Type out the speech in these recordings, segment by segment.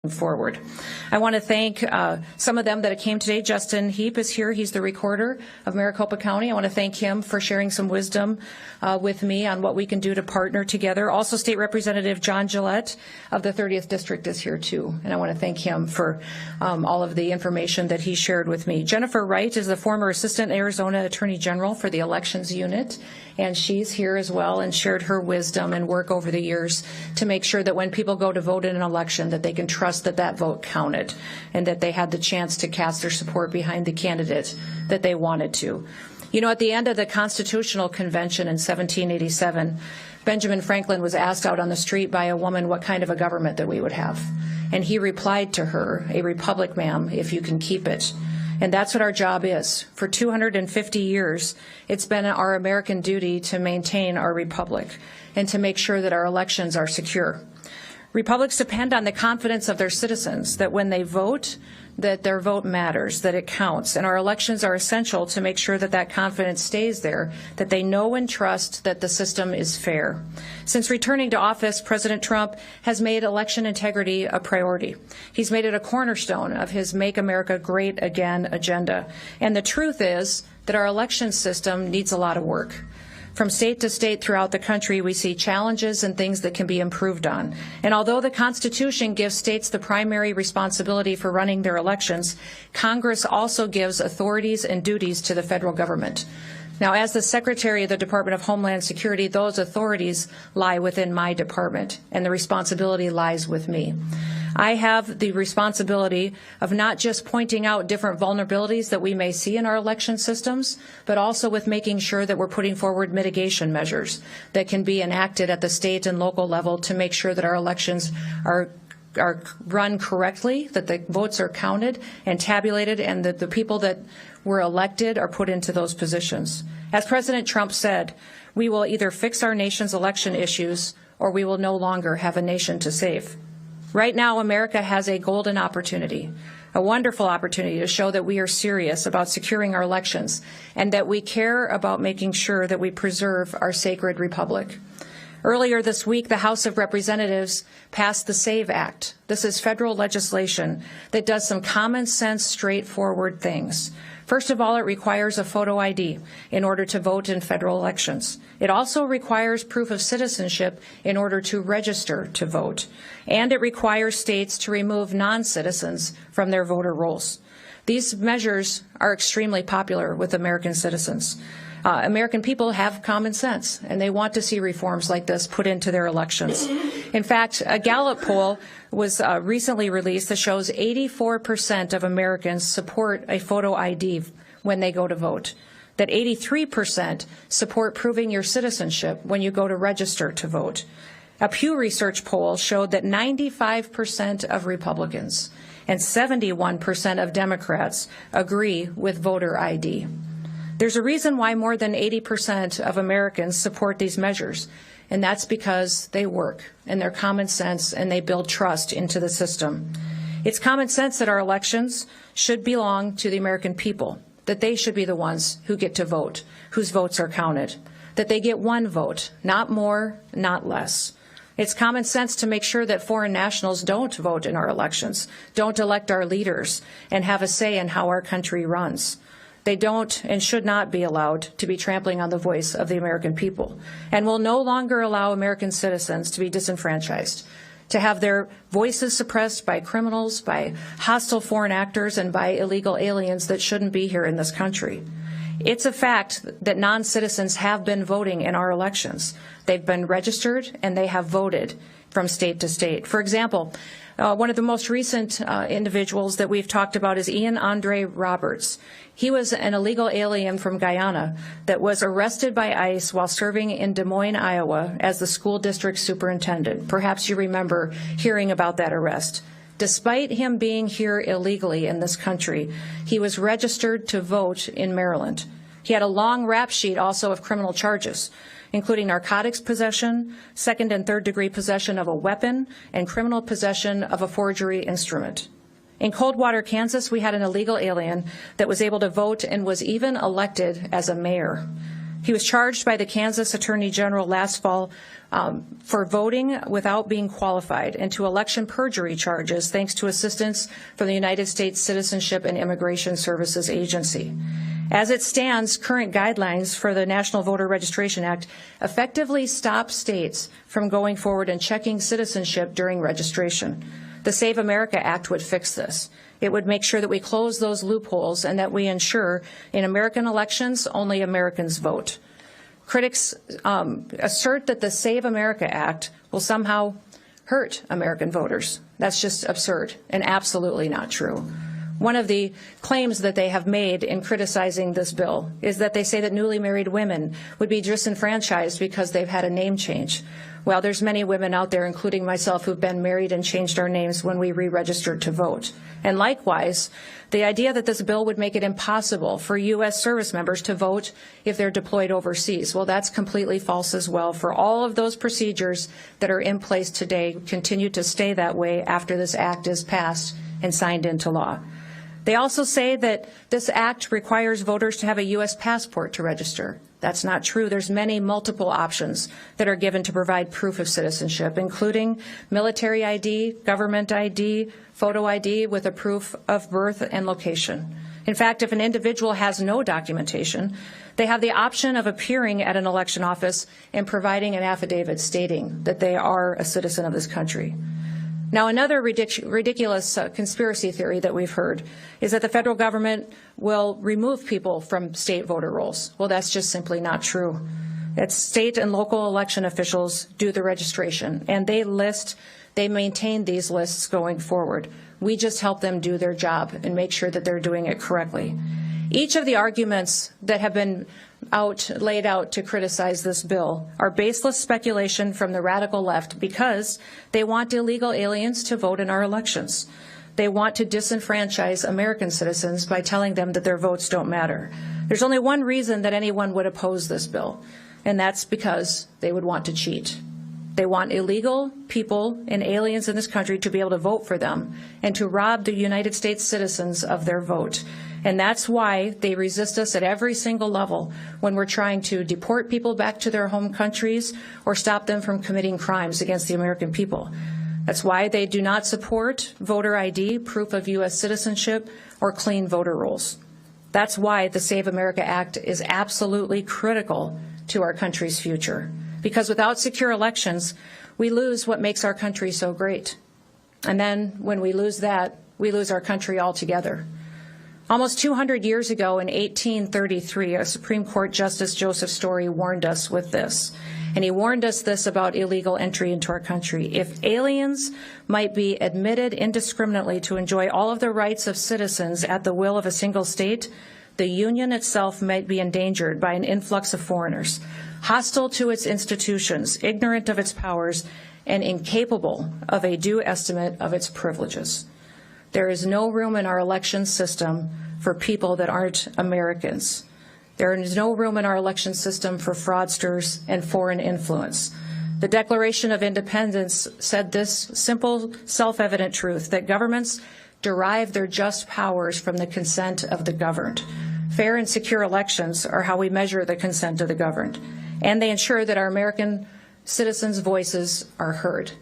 forward. I want to thank some of them that came today. Justin Heap is here. He's the recorder of Maricopa County. I want to thank him for sharing some wisdom with me on what we can do to partner together. Also, State Representative John Gillette of the 30th District is here too, and I want to thank him for all of the information that he shared with me. Jennifer Wright is the former Assistant Arizona Attorney General for the Elections Unit, and she's here as well and shared her wisdom and work over the years to make sure that when people go to vote in an election that they can trust that that vote counted and that they had the chance to cast their support behind the candidate that they wanted to. You know, at the end of the Constitutional Convention in 1787, Benjamin Franklin was asked out on the street by a woman what kind of a government that we would have. And he replied to her, "A republic, ma'am, if you can keep it." And that's what our job is. For 250 years, it's been our American duty to maintain our republic and to make sure that our elections are secure. Republics depend on the confidence of their citizens, that when they vote, that their vote matters, that it counts. And our elections are essential to make sure that that confidence stays there, that they know and trust that the system is fair. Since returning to office, President Trump has made election integrity a priority. He's made it a cornerstone of his Make America Great Again agenda. And the truth is that our election system needs a lot of work. From state to state throughout the country, we see challenges and things that can be improved on. And although the Constitution gives states the primary responsibility for running their elections, Congress also gives authorities and duties to the federal government. Now, as the Secretary of the Department of Homeland Security, those authorities lie within my department, and the responsibility lies with me. I have the responsibility of not just pointing out different vulnerabilities that we may see in our election systems, but also with making sure that we're putting forward mitigation measures that can be enacted at the state and local level to make sure that our elections are run correctly, that the votes are counted and tabulated, and that the people that were elected are put into those positions. As President Trump said, we will either fix our nation's election issues or we will no longer have a nation to save. Right now, America has a golden opportunity, a wonderful opportunity to show that we are serious about securing our elections and that we care about making sure that we preserve our sacred republic. Earlier this week, the House of Representatives passed the SAVE Act. This is federal legislation that does some common sense, straightforward things. First of all, it requires a photo ID in order to vote in federal elections. It also requires proof of citizenship in order to register to vote. And it requires states to remove non-citizens from their voter rolls. These measures are extremely popular with American citizens. American people have common sense, and they want to see reforms like this put into their elections. In fact, a Gallup poll was recently released that shows 84% of Americans support a photo ID when they go to vote, that 83% support proving your citizenship when you go to register to vote. A Pew Research poll showed that 95% of Republicans and 71% of Democrats agree with voter ID. There's a reason why more than 80% of Americans support these measures, and that's because they work and they're common sense and they build trust into the system. It's common sense that our elections should belong to the American people, that they should be the ones who get to vote, whose votes are counted, that they get one vote, not more, not less. It's common sense to make sure that foreign nationals don't vote in our elections, don't elect our leaders, and have a say in how our country runs. They don't and should not be allowed to be trampling on the voice of the American people, and will no longer allow American citizens to be disenfranchised, to have their voices suppressed by criminals, by hostile foreign actors, and by illegal aliens that shouldn't be here in this country. It's a fact that non-citizens have been voting in our elections. They've been registered and they have voted from state to state. For example, one of the most recent individuals that we've talked about is Ian Andre Roberts. He was an illegal alien from Guyana that was arrested by ICE while serving in Des Moines, Iowa as the school district superintendent. Perhaps you remember hearing about that arrest. Despite him being here illegally in this country, he was registered to vote in Maryland. He had a long rap sheet also of criminal charges, including narcotics possession, second and third degree possession of a weapon, and criminal possession of a forgery instrument. In Coldwater, Kansas, we had an illegal alien that was able to vote and was even elected as a mayor. He was charged by the Kansas Attorney General last fall for voting without being qualified and to election perjury charges thanks to assistance from the United States Citizenship and Immigration Services Agency. As it stands, current guidelines for the National Voter Registration Act effectively stop states from going forward and checking citizenship during registration. The Save America Act would fix this. It would make sure that we close those loopholes and that we ensure in American elections only Americans vote. Critics assert that the Save America Act will somehow hurt American voters. That's just absurd and absolutely not true. One of the claims that they have made in criticizing this bill is that they say that newly married women would be disenfranchised because they've had a name change. Well, there's many women out there, including myself, who've been married and changed our names when we re-registered to vote. And likewise, the idea that this bill would make it impossible for U.S. service members to vote if they're deployed overseas, well, that's completely false as well. For all of those procedures that are in place today continue to stay that way after this act is passed and signed into law. They also say that this act requires voters to have a U.S. passport to register. That's not true. There's multiple options that are given to provide proof of citizenship, including military ID, government ID, photo ID with a proof of birth and location. In fact, if an individual has no documentation, they have the option of appearing at an election office and providing an affidavit stating that they are a citizen of this country. Now, another ridiculous conspiracy theory that we've heard is that the federal government will remove people from state voter rolls. Well, that's just simply not true. It's state and local election officials do the registration, and they maintain these lists going forward. We just help them do their job and make sure that they're doing it correctly. Each of the arguments that have been laid out to criticize this bill are baseless speculation from the radical left because they want illegal aliens to vote in our elections. They want to disenfranchise American citizens by telling them that their votes don't matter. There's only one reason that anyone would oppose this bill, and that's because they would want to cheat. They want illegal people and aliens in this country to be able to vote for them and to rob the United States citizens of their vote. And that's why they resist us at every single level when we're trying to deport people back to their home countries or stop them from committing crimes against the American people. That's why they do not support voter ID, proof of U.S. citizenship, or clean voter rolls. That's why the Save America Act is absolutely critical to our country's future. Because without secure elections, we lose what makes our country so great. And then when we lose that, we lose our country altogether. Almost 200 years ago in 1833, a Supreme Court Justice Joseph Story warned us with this. And he warned us this about illegal entry into our country. If aliens might be admitted indiscriminately to enjoy all of the rights of citizens at the will of a single state, the Union itself might be endangered by an influx of foreigners, hostile to its institutions, ignorant of its powers, and incapable of a due estimate of its privileges. There is no room in our election system for people that aren't Americans. There is no room in our election system for fraudsters and foreign influence. The Declaration of Independence said this simple, self-evident truth, that governments derive their just powers from the consent of the governed. Fair and secure elections are how we measure the consent of the governed, and they ensure that our American citizens' voices are heard.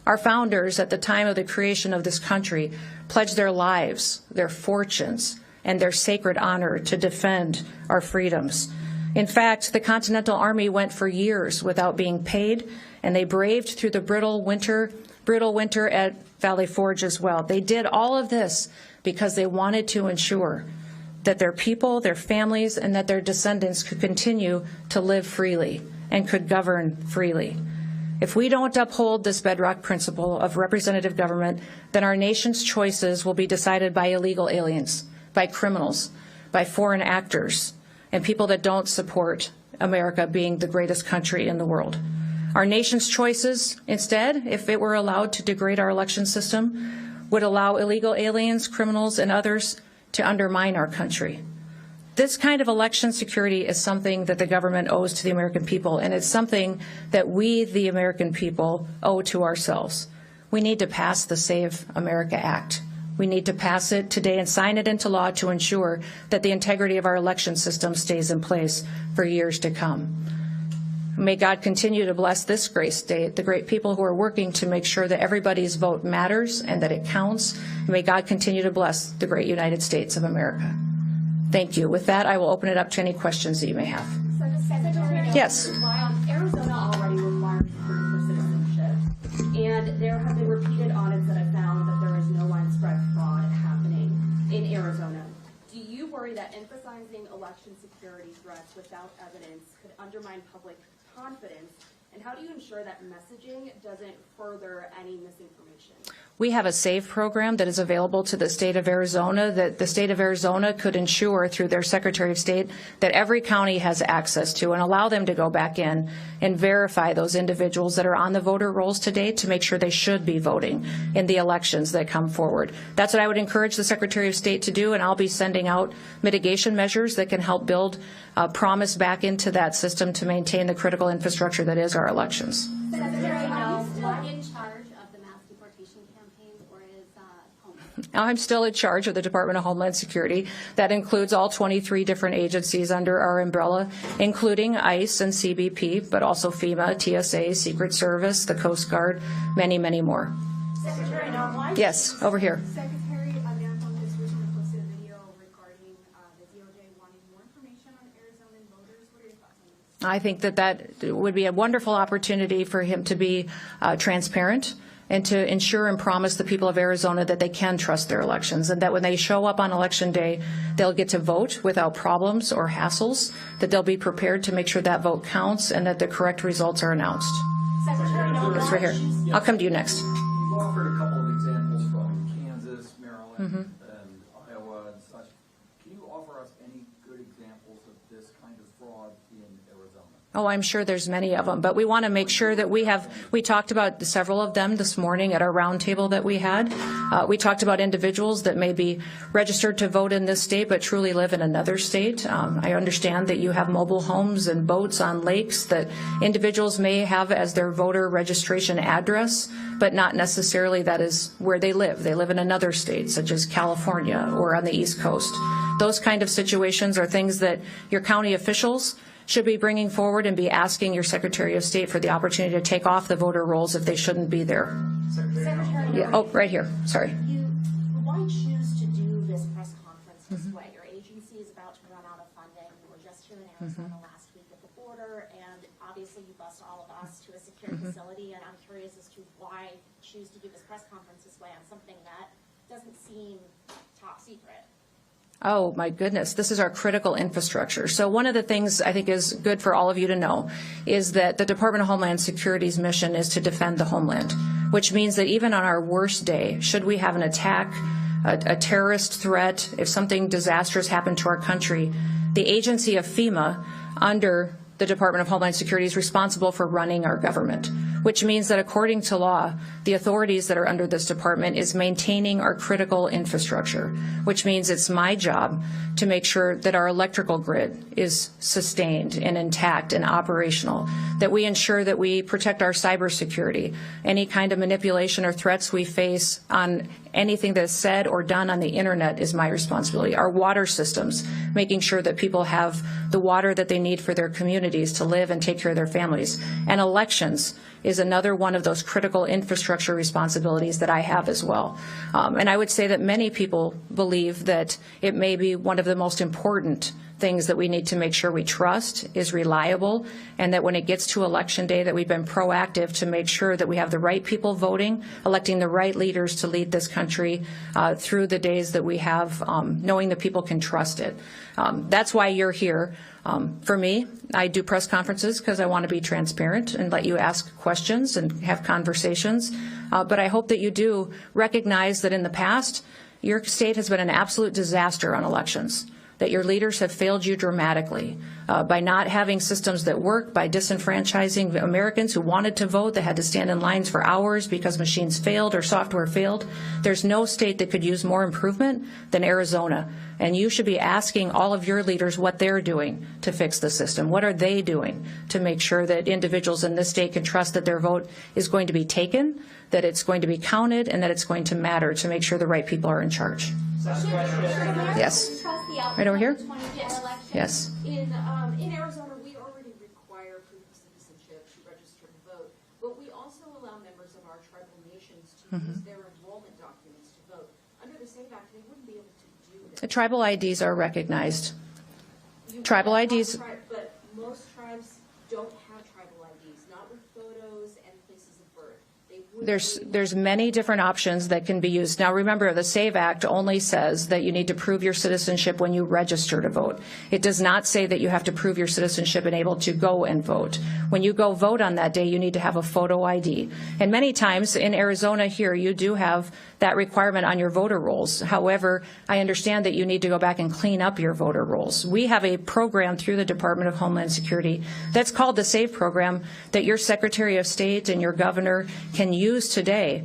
Our founders, at the time of the creation of this country, pledged their lives, their fortunes, and their sacred honor to defend our freedoms. In fact, the Continental Army went for years without being paid, and they braved through the brutal winter at Valley Forge as well. They did all of this because they wanted to ensure that their people, their families, and that their descendants could continue to live freely and could govern freely. If we don't uphold this bedrock principle of representative government, then our nation's choices will be decided by illegal aliens, by criminals, by foreign actors, and people that don't support America being the greatest country in the world. Our nation's choices, instead, if it were allowed to degrade our election system, would allow illegal aliens, criminals, and others to undermine our country. This kind of election security is something that the government owes to the American people, and it's something that we, the American people, owe to ourselves. We need to pass the Save America Act. We need to pass it today and sign it into law to ensure that the integrity of our election system stays in place for years to come. May God continue to bless this great state, the great people who are working to make sure that everybody's vote matters and that it counts. May God continue to bless the great United States of America. Thank you. With that, I will open it up to any questions that you may have. Yes. Arizona already requires proof for citizenship, and there have been repeated audits that have found that there is no widespread fraud happening in Arizona. Do you worry that emphasizing election security threats without evidence could undermine public confidence? And how do you ensure that messaging doesn't further any misinformation? We have a SAVE program that is available to the state of Arizona that the state of Arizona could ensure through their Secretary of State that every county has access to and allow them to go back in and verify those individuals that are on the voter rolls today to make sure they should be voting in the elections that come forward. That's what I would encourage the Secretary of State to do, and I'll be sending out mitigation measures that can help build promise back into that system to maintain the critical infrastructure that is our elections. Secretary, are you still in charge of the mass deportation campaign, or is Homeland? I'm still in charge of the Department of Homeland Security. That includes all 23 different agencies under our umbrella, including ICE and CBP, but also FEMA, TSA, Secret Service, the Coast Guard, many, many more. Secretary, now, yes, over here. Secretary, American just recently posted a video regarding the DOJ wanting more information on Arizona voters. What are your thoughts on this? I think that would be a wonderful opportunity for him to be transparent and to ensure and promise the people of Arizona that they can trust their elections and that when they show up on Election Day, they'll get to vote without problems or hassles, that they'll be prepared to make sure that vote counts and that the correct results are announced. Secretary, That's right here. I'll come to you next. You've offered a couple of examples from Kansas, Maryland, and Iowa and such. Can you offer us any good examples of this kind of fraud in Arizona? Oh, I'm sure there's many of them, but we want to make sure that we talked about several of them this morning at our roundtable that we had. We talked about individuals that may be registered to vote in this state but truly live in another state. I understand that you have mobile homes and boats on lakes that individuals may have as their voter registration address, but not necessarily that is where they live. They live in another state, such as California or on the East Coast. Those kind of situations are things that your county officials should be bringing forward and be asking your Secretary of State for the opportunity to take off the voter rolls if they shouldn't be there. Secretary, Yeah. Oh, right here. Sorry. why choose to do this press conference this way? Your agency is about to run out of funding. We were just here in Arizona last week at the border, and obviously you bused all of us to a secure facility, and I'm curious as to why choose to do this press conference this way on something that doesn't seem top secret. Oh, my goodness. This is our critical infrastructure. So one of the things I think is good for all of you to know is that the Department of Homeland Security's mission is to defend the homeland, which means that even on our worst day, should we have an attack, a terrorist threat, if something disastrous happened to our country, the agency of FEMA under the Department of Homeland Security is responsible for running our government, which means that according to law, the authorities that are under this department is maintaining our critical infrastructure, which means it's my job to make sure that our electrical grid is sustained and intact and operational, that we ensure that we protect our cybersecurity. Any kind of manipulation or threats we face on anything that's said or done on the internet is my responsibility. Our water systems, making sure that people have the water that they need for their communities to live and take care of their families. And elections is another one of those critical infrastructure responsibilities that I have as well. And I would say that many people believe that it may be one of the most important things that we need to make sure we trust is reliable, and that when it gets to Election Day that we've been proactive to make sure that we have the right people voting, electing the right leaders to lead this country through the days that we have, knowing that people can trust it. That's why you're here. For me, I do press conferences because I want to be transparent and let you ask questions and have conversations. But I hope that you do recognize that in the past, your state has been an absolute disaster on elections, that your leaders have failed you dramatically by not having systems that work, by disenfranchising Americans who wanted to vote, that had to stand in lines for hours because machines failed or software failed. There's no state that could use more improvement than Arizona. And you should be asking all of your leaders what they're doing to fix the system. What are they doing to make sure that individuals in this state can trust that their vote is going to be taken, that it's going to be counted and that it's going to matter to make sure the right people are in charge. Yes. Right over here? Yes. In Arizona, we already require proof of citizenship to register to vote, but we also allow members of our tribal nations to use their enrollment documents to vote. Under the SAVE Act, they wouldn't be able to do The that. tribal IDs are recognized. You Tribal have IDs. But most tribes don't have tribal IDs, not with photos and places of birth. They wouldn't There's many different options that can be used. Now, remember, the SAVE Act only says that you need to prove your citizenship when you register to vote. It does not say that you have to prove your citizenship and able to go and vote. When you go vote on that day, you need to have a photo ID. And many times in Arizona here, you do have that requirement on your voter rolls. However, I understand that you need to go back and clean up your voter rolls. We have a program through the Department of Homeland Security that's called the SAVE program that your Secretary of State and your governor can use today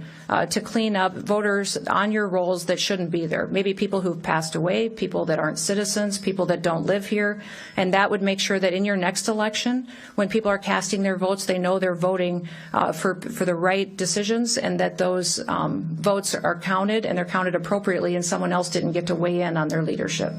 to clean up voters on your rolls that shouldn't be there. Maybe people who've passed away, people that aren't citizens, people that don't live here. And that would make sure that in your next election, when people are casting their votes, they know they're voting for the right decisions and that those votes are counted and they're counted appropriately and someone else didn't get to weigh in on their leadership.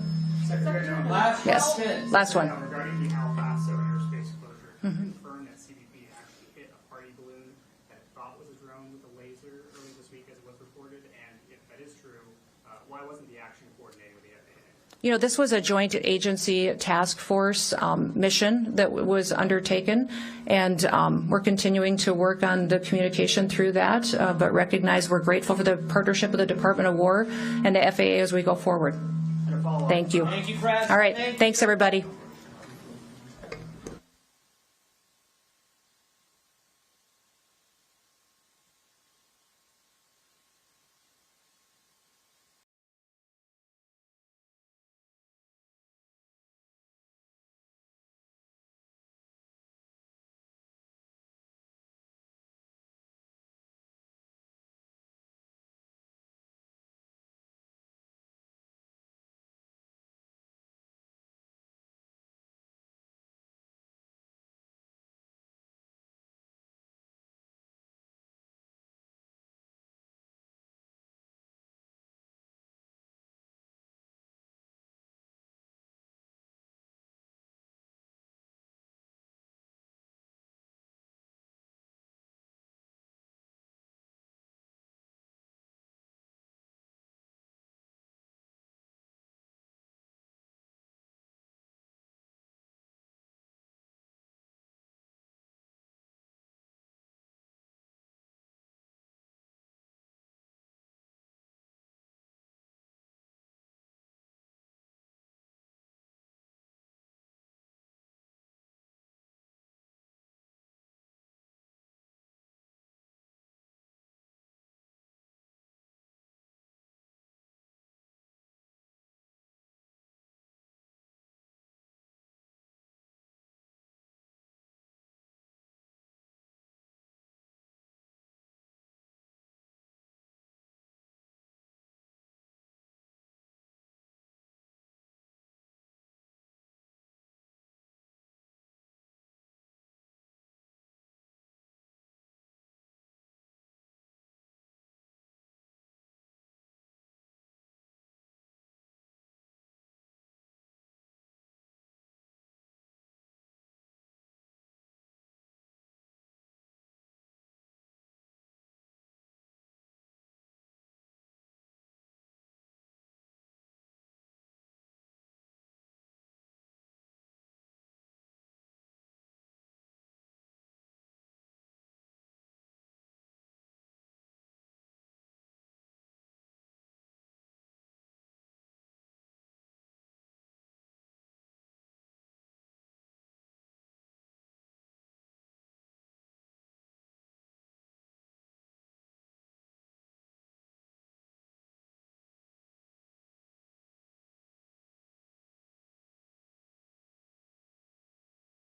Secretary Noem, Yes. Last one. regarding the El Paso airspace closure, can you confirm that CBP actually hit a party balloon that it thought was a drone with a laser early this week as it was reported? And if that is true, why wasn't the action coordinated with the FAA? You know, this was a joint agency task force mission that was undertaken, and we're continuing to work on the communication through that, but recognize we're grateful for the partnership of the Department of War and the FAA as we go forward. And a follow-up. Thank you. Thank you, Chris. All right. Thanks, everybody.